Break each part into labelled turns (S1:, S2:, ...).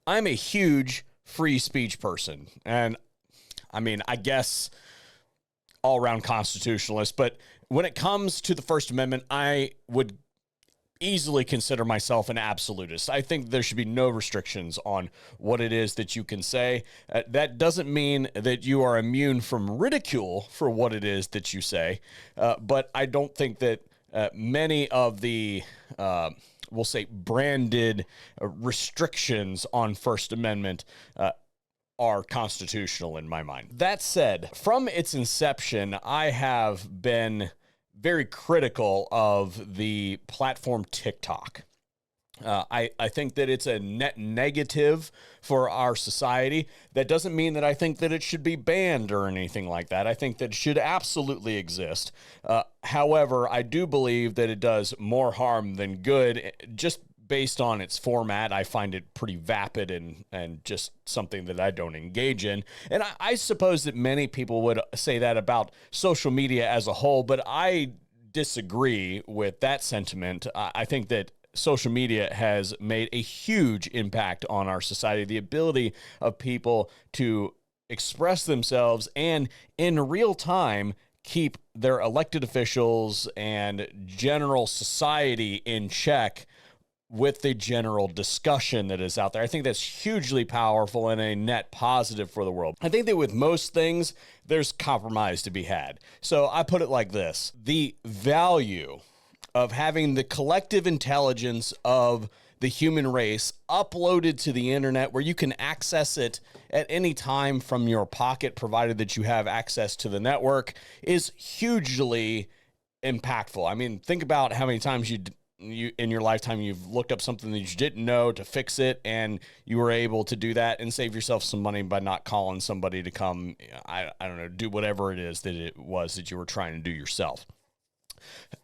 S1: I'm a huge free speech person. And I mean, I guess all around constitutionalist, but when it comes to the First Amendment, I would easily consider myself an absolutist. I think there should be no restrictions on what it is that you can say. That doesn't mean that you are immune from ridicule for what it is that you say, but I don't think that many of the we'll say branded restrictions on First Amendment are constitutional in my mind. That said, from its inception, I have been very critical of the platform TikTok. I think that it's a net negative for our society. That doesn't mean that I think that it should be banned or anything like that. I think that it should absolutely exist. However, I do believe that it does more harm than good, just based on its format. I find it pretty vapid and just something that I don't engage in. And I suppose that many people would say that about social media as a whole, but I disagree with that sentiment. I think that social media has made a huge impact on our society. The ability of people to express themselves and in real time keep their elected officials and general society in check with the general discussion that is out there. I think that's hugely powerful and a net positive for the world. I think that with most things, there's compromise to be had. So I put it like this: the value of having the collective intelligence of the human race uploaded to the internet where you can access it at any time from your pocket, provided that you have access to the network, is hugely impactful. I mean, think about how many times you in your lifetime you've looked up something that you didn't know to fix it, and you were able to do that and save yourself some money by not calling somebody to come, I don't know, do whatever it is that it was that you were trying to do yourself.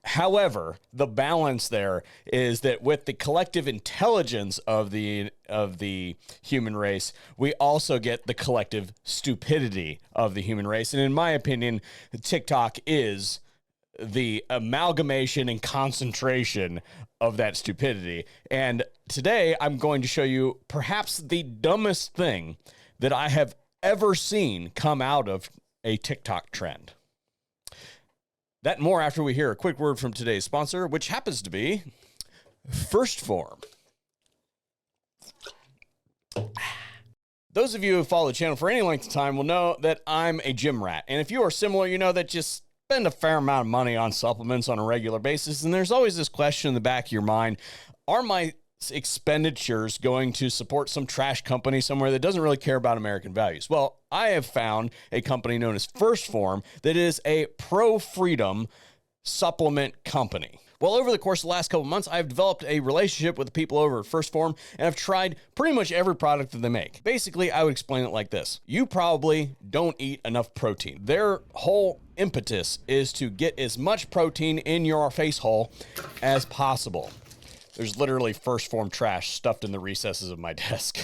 S1: However, the balance there is that with the collective intelligence of the human race, we also get the collective stupidity of the human race. And in my opinion, TikTok is the amalgamation and concentration of that stupidity. And today I'm going to show you perhaps the dumbest thing that I have ever seen come out of a TikTok trend. That and more after we hear a quick word from today's sponsor, which happens to be 1st Phorm. Those of you who follow the channel for any length of time will know that I'm a gym rat. And if you are similar, you know that just spend a fair amount of money on supplements on a regular basis, and there's always this question in the back of your mind: are my expenditures going to support some trash company somewhere that doesn't really care about American values? Well, I have found a company known as 1st Phorm that is a pro-freedom supplement company. Well, over the course of the last couple months, I've developed a relationship with the people over at 1st Phorm, and I've tried pretty much every product that they make. Basically, I would explain it like this: you probably don't eat enough protein. Their whole impetus is to get as much protein in your face hole as possible. There's literally 1st Phorm trash stuffed in the recesses of my desk.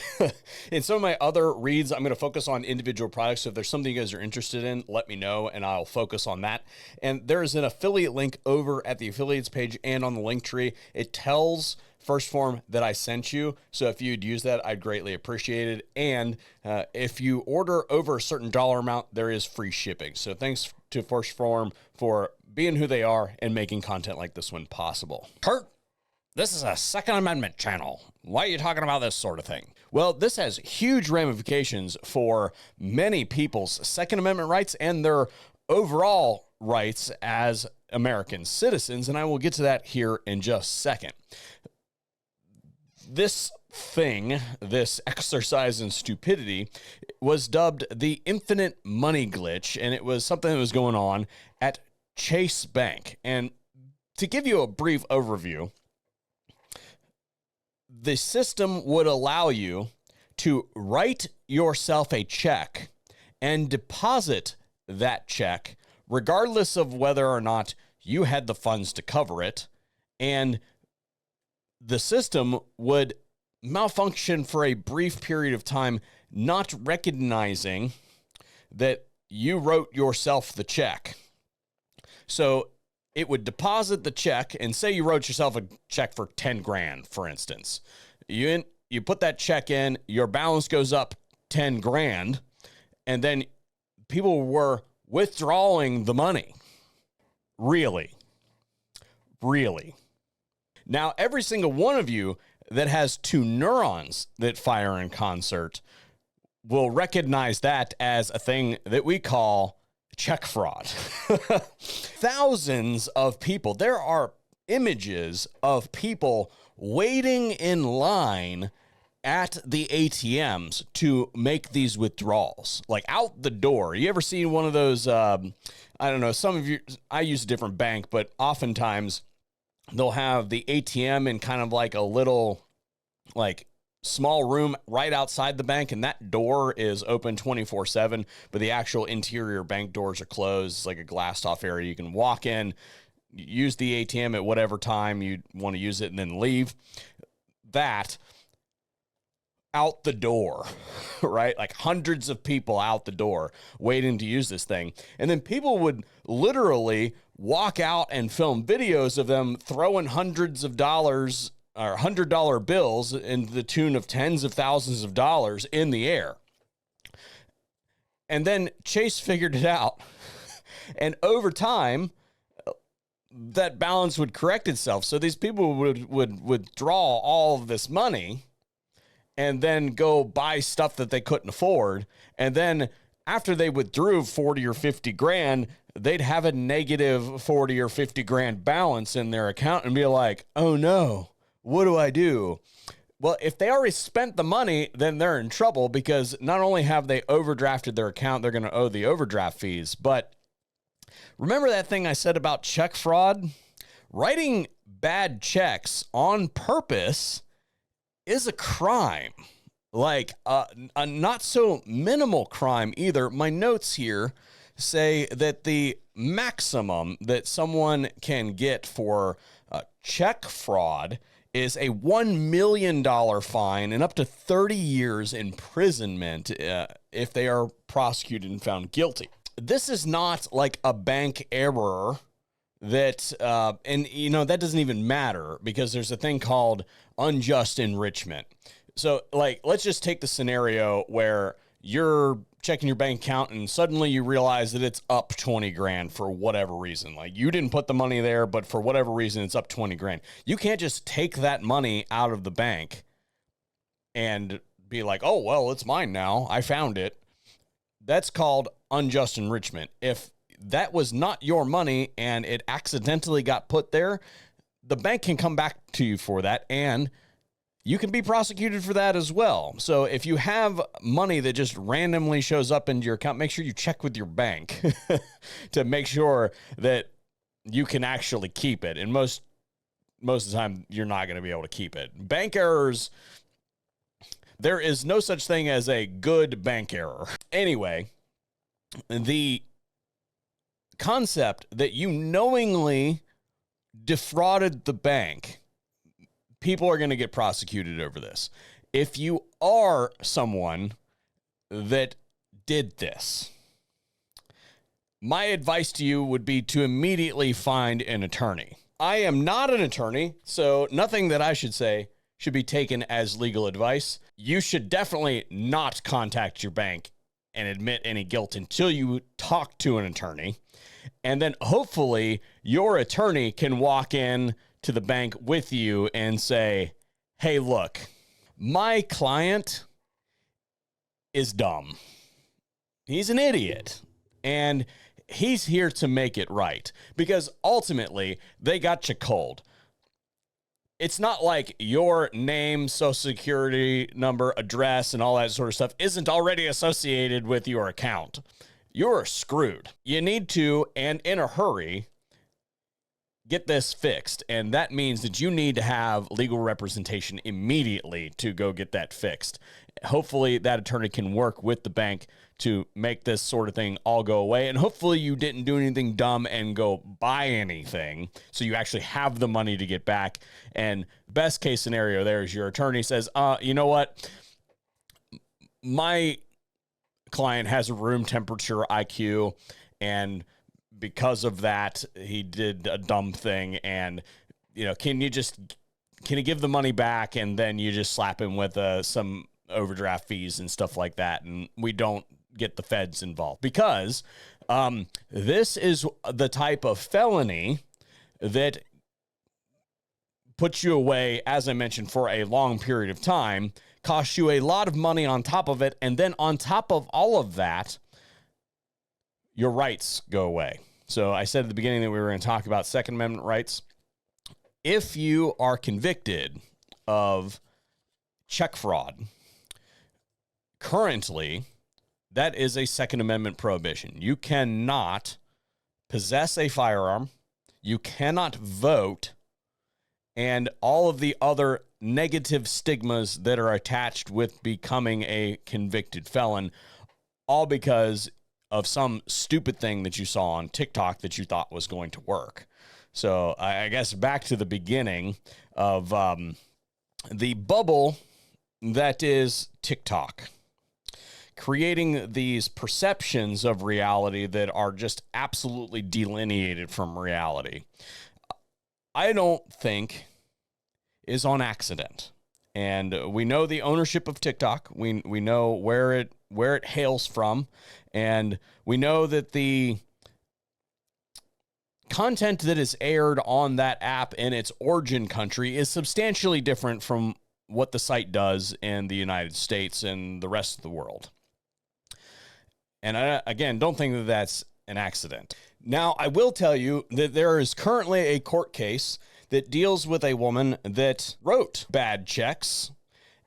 S1: In some of my other reads, I'm going to focus on individual products. So if there's something you guys are interested in, let me know and I'll focus on that. And there is an affiliate link over at the affiliates page and on the link tree. It tells 1st Phorm that I sent you. So if you'd use that, I'd greatly appreciate it. And if you order over a certain dollar amount, there is free shipping. So thanks to 1st Phorm for being who they are and making content like this one possible. Kurt, this is a Second Amendment channel. Why are you talking about this sort of thing? Well, this has huge ramifications for many people's Second Amendment rights and their overall rights as American citizens, and I will get to that here in just a second. This thing, this exercise in stupidity, was dubbed the infinite money glitch, and it was something that was going on at Chase Bank. And to give you a brief overview, the system would allow you to write yourself a check and deposit that check regardless of whether or not you had the funds to cover it. And the system would malfunction for a brief period of time, not recognizing that you wrote yourself the check. So it would deposit the check, and say you wrote yourself a check for 10 grand, for instance. You you put that check in, your balance goes up 10 grand, and then people were withdrawing the money. Really? Now, every single one of you that has two neurons that fire in concert will recognize that as a thing that we call check fraud. Thousands of people. There are images of people waiting in line at the ATMs to make these withdrawals, like out the door. You ever seen one of those? I don't know. Some of you, I use a different bank, but oftentimes they'll have the ATM in kind of like a little, like, small room right outside the bank, and that door is open 24/7, but the actual interior bank doors are closed. It's like a glassed off area. You can walk in, use the ATM at whatever time you want to use it, and then leave. That out the door, right? Like hundreds of people out the door waiting to use this thing. And then people would literally walk out and film videos of them throwing hundreds of dollars or $100 bills in the tune of tens of thousands of dollars in the air. And then Chase figured it out. And over time, that balance would correct itself. So these people would withdraw all of this money and then go buy stuff that they couldn't afford. And then after they withdrew 40 or 50 grand, they'd have a negative 40 or 50 grand balance in their account and be like, oh no, what do I do? Well, if they already spent the money, then they're in trouble, because not only have they overdrafted their account, they're going to owe the overdraft fees. But remember that thing I said about check fraud? Writing bad checks on purpose is a crime, like a not so minimal crime either. My notes here say that the maximum that someone can get for check fraud is a $1 million fine and up to 30 years imprisonment if they are prosecuted and found guilty. This is not like a bank error that, and you know, that doesn't even matter, because there's a thing called unjust enrichment. So, like, let's just take the scenario where you're checking your bank account and suddenly you realize that it's up 20 grand for whatever reason. Like, you didn't put the money there, but for whatever reason, it's up 20 grand. You can't just take that money out of the bank and be like, oh, well, it's mine now. I found it. That's called unjust enrichment. If that was not your money and it accidentally got put there, the bank can come back to you for that, and you can be prosecuted for that as well. So if you have money that just randomly shows up into your account, make sure you check with your bank to make sure that you can actually keep it. And most of the time, you're not going to be able to keep it. Bank errors, there is no such thing as a good bank error. Anyway, the concept that you knowingly defrauded the bank, people are going to get prosecuted over this. If you are someone that did this, my advice to you would be to immediately find an attorney. I am not an attorney, so nothing that I should say should be taken as legal advice. You should definitely not contact your bank and admit any guilt until you talk to an attorney. And then hopefully your attorney can walk in to the bank with you and say, hey, look, my client is dumb. He's an idiot. And he's here to make it right, because ultimately they got you cold. It's not like your name, social security number, address, and all that sort of stuff isn't already associated with your account. You're screwed. You need to, and in a hurry, get this fixed. And that means that you need to have legal representation immediately to go get that fixed. Hopefully that attorney can work with the bank to make this sort of thing all go away. And hopefully you didn't do anything dumb and go buy anything, so you actually have the money to get back. And best case scenario there is your attorney says, you know what? My client has a room temperature IQ, and because of that, he did a dumb thing. And, you know, can you just can he give the money back? And then you just slap him with some overdraft fees and stuff like that. And we don't get the feds involved, because this is the type of felony that puts you away, as I mentioned, for a long period of time, costs you a lot of money on top of it. And then on top of all of that, your rights go away. So I said at the beginning that we were going to talk about Second Amendment rights. If you are convicted of check fraud, currently, that is a Second Amendment prohibition. You cannot possess a firearm, you cannot vote, and all of the other negative stigmas that are attached with becoming a convicted felon, all because of some stupid thing that you saw on TikTok that you thought was going to work. So I guess back to the beginning of the bubble that is TikTok, creating these perceptions of reality that are just absolutely delineated from reality, I don't think is on accident. And we know the ownership of TikTok. We know where it hails from, and we know that the content that is aired on that app in its origin country is substantially different from what the site does in the United States and the rest of the world. And I, again, don't think that that's an accident. Now, I will tell you that there is currently a court case that deals with a woman that wrote bad checks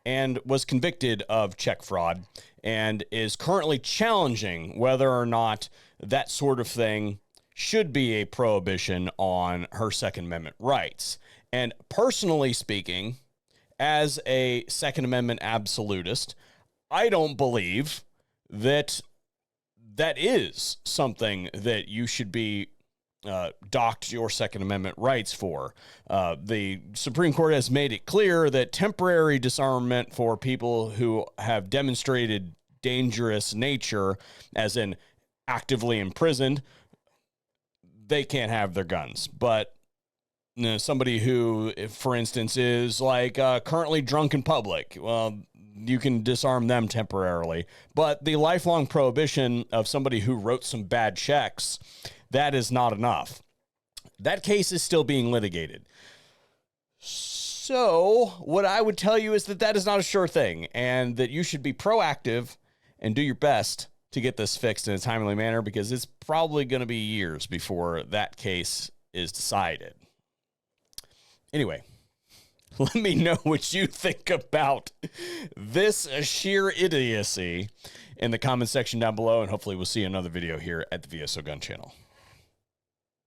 S1: and was convicted of check fraud and is currently challenging whether or not that sort of thing should be a prohibition on her Second Amendment rights. And personally speaking, as a Second Amendment absolutist, I don't believe that that is something that you should be docked your Second Amendment rights for. The Supreme Court has made it clear that temporary disarmament for people who have demonstrated dangerous nature, as in actively imprisoned, they can't have their guns. But somebody who, if, for instance, is like currently drunk in public, well, you can disarm them temporarily. But the lifelong prohibition of somebody who wrote some bad checks, that is not enough. That case is still being litigated. So what I would tell you is that that is not a sure thing, and that you should be proactive and do your best to get this fixed in a timely manner, because it's probably going to be years before that case is decided. Anyway, let me know what you think about this sheer idiocy in the comment section down below, and hopefully we'll see another video here at the VSO Gun Channel.